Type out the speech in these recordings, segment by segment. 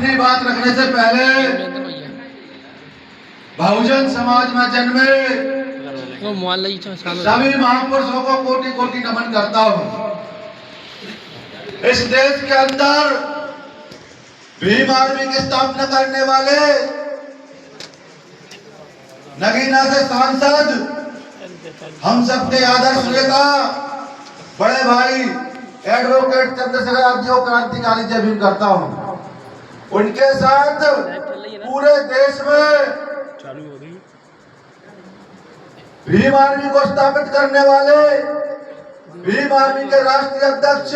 अपनी बात रखने से पहले बहुजन समाज में जन्मे सभी महापुरुषों को कोटि कोटि नमन करता हूँ। इस देश के अंदर भीम आर्मी की स्थापना करने वाले नगीना से सांसद, हम सबके आदर्श नेता बड़े भाई एडवोकेट चंद्रशेखर आजाद जी को क्रांतिकारी जय भीम करता हूँ। उनके साथ पूरे देश में भीम आर्मी को स्थापित करने वाले भीम आर्मी के राष्ट्रीय अध्यक्ष,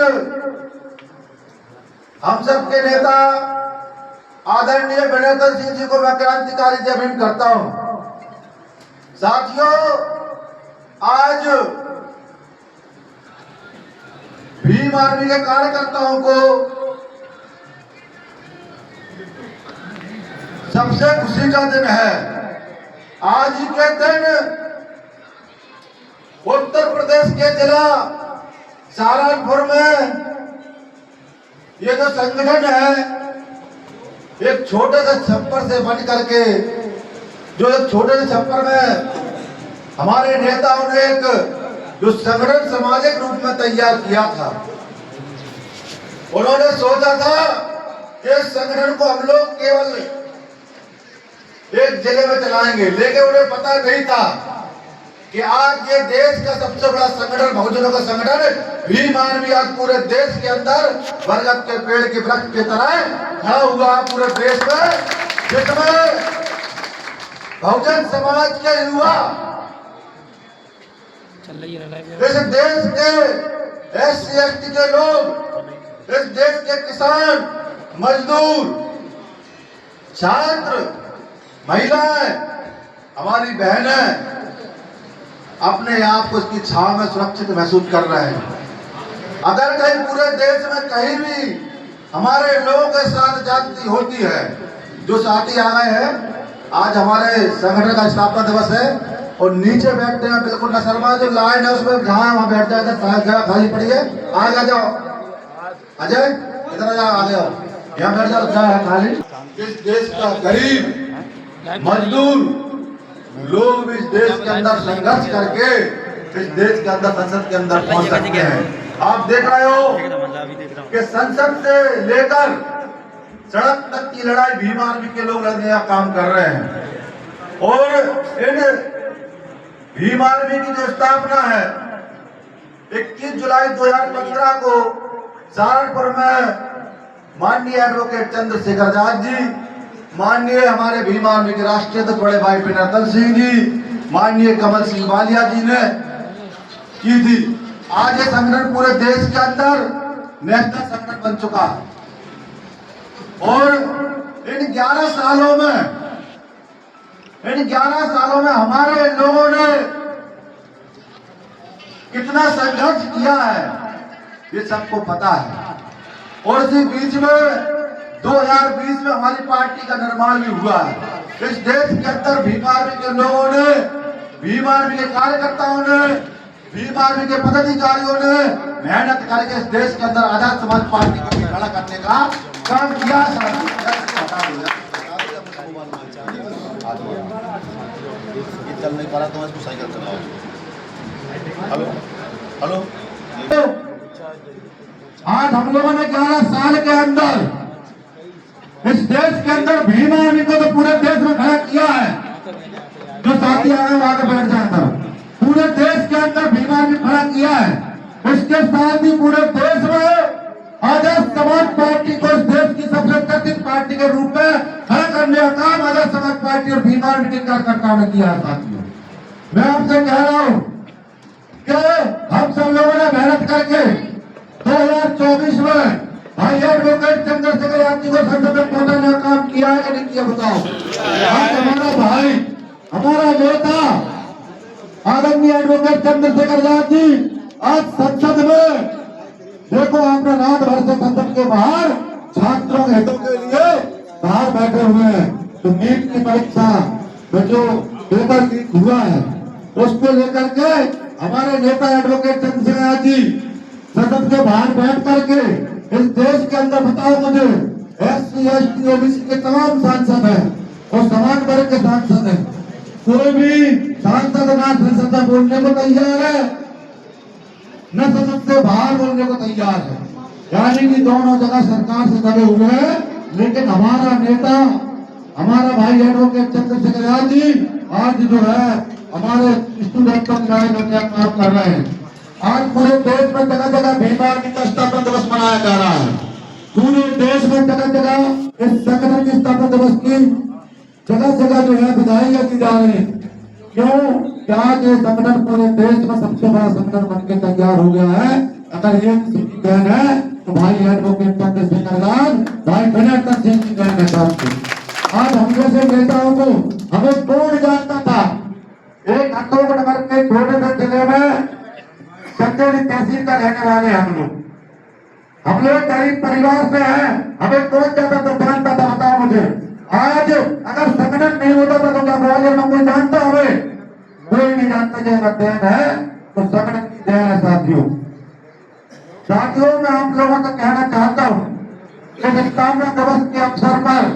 हम सबके नेता आदरणीय विनोद सिंह जी को मैं क्रांतिकारी जय भीम करता हूं। साथियों, आज भीम आर्मी के कार्यकर्ताओं को सबसे खुशी का दिन है। आज ही के दिन उत्तर प्रदेश के जिला सहारनपुर में ये जो संगठन है, एक छोटे से छप्पर से बन करके, जो एक छोटे से छप्पर में हमारे नेताओं ने एक जो संगठन सामाजिक रूप में तैयार किया था। उन्होंने सोचा था कि इस संगठन को हम लोग केवल एक जिले में चलाएंगे, लेकिन उन्हें पता नहीं था कि आज ये देश का सबसे बड़ा संगठन, बहुजनों का संगठन भीम आर्मी आज पूरे देश के अंदर बरगद के पेड़ के वृक्ष की तरह खड़ा हुआ पूरे देश में, जिसमें बहुजन समाज के युवा, इस देश के SC ST के लोग, इस देश के किसान, मजदूर, छात्र, महिलाएं, हमारी बहनें अपने आप को इसकी छांव में सुरक्षित महसूस कर रहे हैं। अगर कहीं पूरे देश में कहीं भी हमारे लोगों के साथ जाति होती है, जो साथी आ गए हैं, आज हमारे संगठन का स्थापना दिवस है और नीचे बैठते हैं, बिल्कुल न शर्मा, जो लाइन है उसमें जहाँ वहाँ बैठ जाए, जगह खाली पड़ी है, आगे आ जाओ। अजय इधर आ जाओ, आ जाओ, यहाँ बैठ जाओ, जगह है खाली। इस देश का गरीब मजदूर लोग भी इस देश के अंदर संघर्ष करके इस देश के अंदर संसद के अंदर पहुंच सकते हैं। आप देख रहे हो कि संसद से लेकर सड़क तक की लड़ाई भीम आर्मी के लोग लड़ने का काम कर रहे हैं। और इन भीम आर्मी की जो स्थापना है 21 जुलाई 2015 को सहारनपुर में माननीय एडवोकेट चंद्रशेखर आजाद जी, माननीय हमारे भीम आर्मी के राष्ट्रीय अध्यक्ष बड़े भाई विनोद सिंह जी, माननीय कमल सिंह वालिया जी ने की थी। आज ये संगठन पूरे देश के अंदर नेशनल संगठन बन चुका है और इन 11 सालों में हमारे लोगों ने कितना संघर्ष किया है ये सबको पता है। और इसी बीच में 2020 में हमारी पार्टी का निर्माण भी हुआ है। इस देश के अंदर भीम आर्मी के लोगों ने, भीम आर्मी के कार्यकर्ताओं ने, भीम आर्मी के पदाधिकारियों ने मेहनत करके इस देश के अंदर आजाद समाज पार्टी को भी खड़ा करने का काम किया। चल नहीं पा रहा तो मैं इसको साइकिल चलाऊं। हेलो हेलो, आज हम लोगों ने 11 साल के अंदर इस देश के अंदर भीम आर्मी को तो पूरे देश में खड़ा किया है। जो साथी आए वो आगे बैठ जाता, पूरे देश के अंदर भीम आर्मी खड़ा किया है। इसके साथ ही पूरे देश में आजाद समाज पार्टी को इस देश की सबसे कथित पार्टी के रूप में खड़ा करने का काम आजाद समाज पार्टी और भीम आर्मी के कार्यकर्ताओं ने किया है। साथियों, मैं आपसे कह रहा हूँ कि हम सब लोगों ने मेहनत करके 2024 में भाई एडवोकेट चंद्रशेखर आजाद जी को संसद में पहुंचाने का काम किया है कि नहीं किया, बताओ। आज हमारा भाई, हमारा नेता आदरणीय एडवोकेट चंद्रशेखर आजाद जी आज संसद में, देखो आपने रात भर से संसद के बाहर छात्रों के हितों के लिए बाहर बैठे हुए हैं। तो नीट की परीक्षा में जो पेपर लीक हुआ है उसको लेकर के हमारे नेता एडवोकेट चंद्रशेखर आजाद जी संसद के बाहर बैठ करके इस देश के अंदर, बताओ मुझे, SC ST OBC के तमाम सांसद हैं और समाज वर्ग के सांसद हैं। कोई भी सांसद ना संसद में बोलने को तैयार है, न संसद से बाहर बोलने को तैयार है, यानी कि दोनों जगह सरकार से दबे हुए हैं। लेकिन हमारा नेता, हमारा भाई एडवोकेट चंद्रशेखर यादव जी आज जो है हमारे स्टूडेंटों के काम कर रहे हैं। आज पूरे देश में जगह जगह भीम आर्मी का स्थापना दिवस मनाया जा रहा है। पूरे देश में जगह जगह इस संगठन की स्थापना दिवस की जगह जगह जो है बधाइयां दी जा रही है। क्यों? आज ये संगठन पूरे देश में सबसे बड़ा संगठन बन के तैयार हो गया है। अगर ये किसी की बहन है तो भाई एडवोकेट चंद्रशेखर यादव, भाई विनय सिंह की बहन है। आज हम जैसे नेताओं को हमें कौन जानता था? एक अशोकनगर के छोटे से जिले में चंदेरी तहसील का रहने वाले हम लोग गरीब परिवार से हैं। हमें कौन जानता था, जानता था? बताओ मुझे। आज अगर संगठन नहीं होता था तो क्या ग्वालियर में कोई जानता? हमें कोई नहीं जानता। जो देन है तो संगठन की देन है। साथियों मैं आप लोगों से कहना चाहता हूँ कि स्थापना दिवस के अवसर पर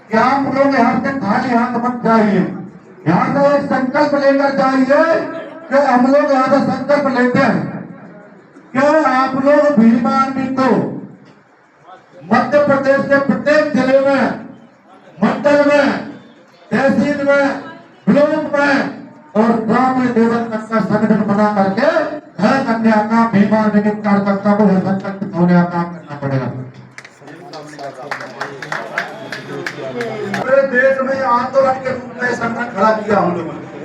कि आप लोग यहाँ से खाली हाथ मत जाइए। यहाँ से एक संकल्प लेकर जाइए कि हम लोग यहाँ से संकल्प लेते हैं कि आप लोग भीम आर्मी को मध्य प्रदेश के प्रत्येक जिले में, मंडल में, तहसील में, ब्लॉक में और ग्रामीण लेवल तक का संगठन बना करके हर कन्या का भीम आर्मी के कार्यकर्ता को संकल्पित होने का काम करना पड़ेगा। पूरे देश में आंदोलन के रूप में संगठन खड़ा किया हम लोगों ने।